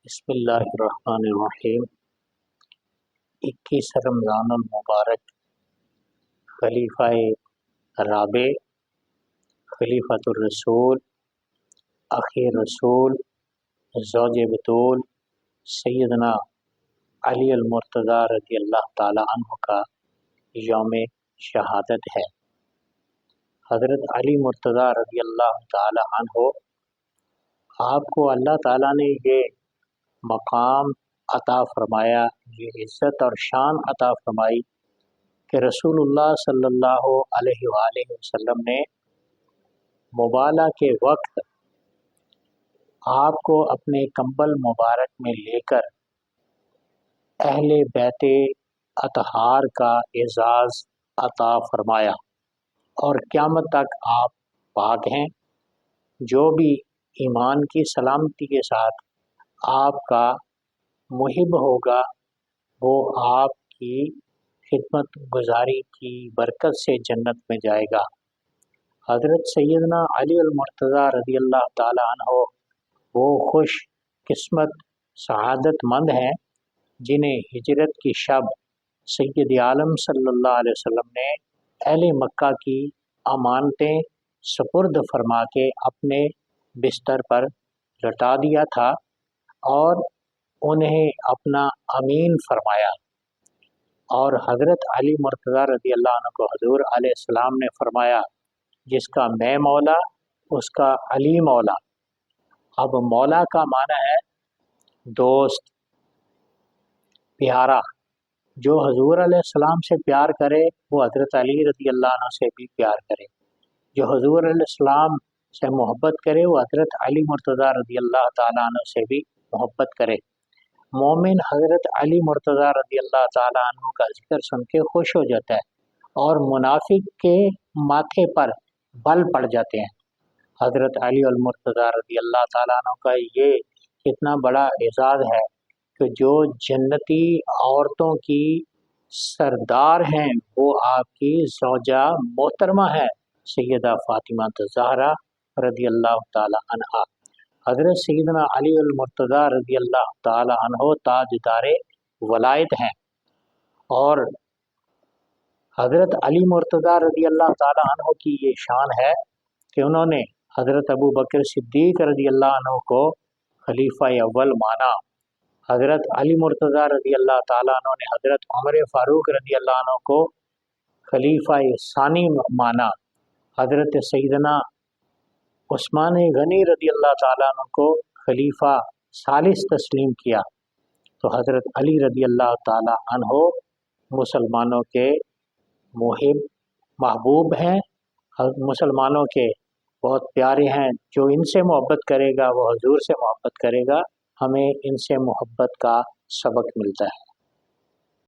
بسم اللہ الرحمن الرحیم۔ 21 رمضان المبارک خلیفہ رابع، خلیفۃ الرسول، اخی رسول، زوج بطول سیدنا علی المرتضیٰ رضی اللہ تعالی عنہ کا یوم شہادت ہے۔ حضرت علی مرتضیٰ رضی اللہ تعالی عنہ، آپ کو اللہ تعالیٰ نے یہ مقام عطا فرمایا، یہ عزت اور شان عطا فرمائی کہ رسول اللہ صلی اللہ علیہ وآلہ وسلم نے مبالہ کے وقت آپ کو اپنے کمبل مبارک میں لے کر اہل بیت اطہار کا اعزاز عطا فرمایا، اور قیامت تک آپ پاک ہیں۔ جو بھی ایمان کی سلامتی کے ساتھ آپ کا محب ہوگا وہ آپ کی خدمت گزاری کی برکت سے جنت میں جائے گا۔ حضرت سیدنا علی المرتضیٰ رضی اللہ تعالی عنہ وہ خوش قسمت سعادت مند ہیں جنہیں ہجرت کی شب سید عالم صلی اللہ علیہ وسلم نے اہل مکہ کی امانتیں سپرد فرما کے اپنے بستر پر لٹا دیا تھا اور انہیں اپنا امین فرمایا، اور حضرت علی مرتضیٰ رضی اللہ عنہ کو حضور علیہ السلام نے فرمایا جس کا میں مولا اس کا علی مولا۔ اب مولا کا معنی ہے دوست، پیارا۔ جو حضور علیہ السلام سے پیار کرے وہ حضرت علی رضی اللہ عنہ سے بھی پیار کرے، جو حضور علیہ السلام سے محبت کرے وہ حضرت علی مرتضیٰ رضی اللہ تعالیٰ عنہ سے بھی محبت کرے۔ مومن حضرت علی مرتضیٰ رضی اللہ تعالیٰ عنہ کا ذکر سن کے خوش ہو جاتا ہے اور منافق کے ماتھے پر بل پڑ جاتے ہیں۔ حضرت علی المرتضیٰ رضی اللہ تعالیٰ عنہ کا یہ کتنا بڑا اعزاز ہے کہ جو جنتی عورتوں کی سردار ہیں وہ آپ کی زوجہ محترمہ ہے سیدہ فاطمہ الزہرا رضی اللہ تعالی عنہا۔ حضرت سیدنا علی المرتضیٰ رضی اللہ تعالی عنہ تاجدار ولایت ہیں، اور حضرت علی مرتضیٰ رضی اللہ تعالی عنہ کی یہ شان ہے کہ انہوں نے حضرت ابو بکر صدیق رضی اللہ عنہ کو خلیفہ اول مانا، حضرت علی مرتضیٰ رضی اللہ تعالی عنہ نے حضرت عمر فاروق رضی اللہ عنہ کو خلیفہ ثانی مانا، حضرت سیدنا عثمان غنی رضی اللہ تعالیٰ عنہ کو خلیفہ ثالث تسلیم کیا۔ تو حضرت علی رضی اللہ تعالیٰ عنہ مسلمانوں کے محبوب ہیں، مسلمانوں کے بہت پیارے ہیں۔ جو ان سے محبت کرے گا وہ حضور سے محبت کرے گا، ہمیں ان سے محبت کا سبق ملتا ہے۔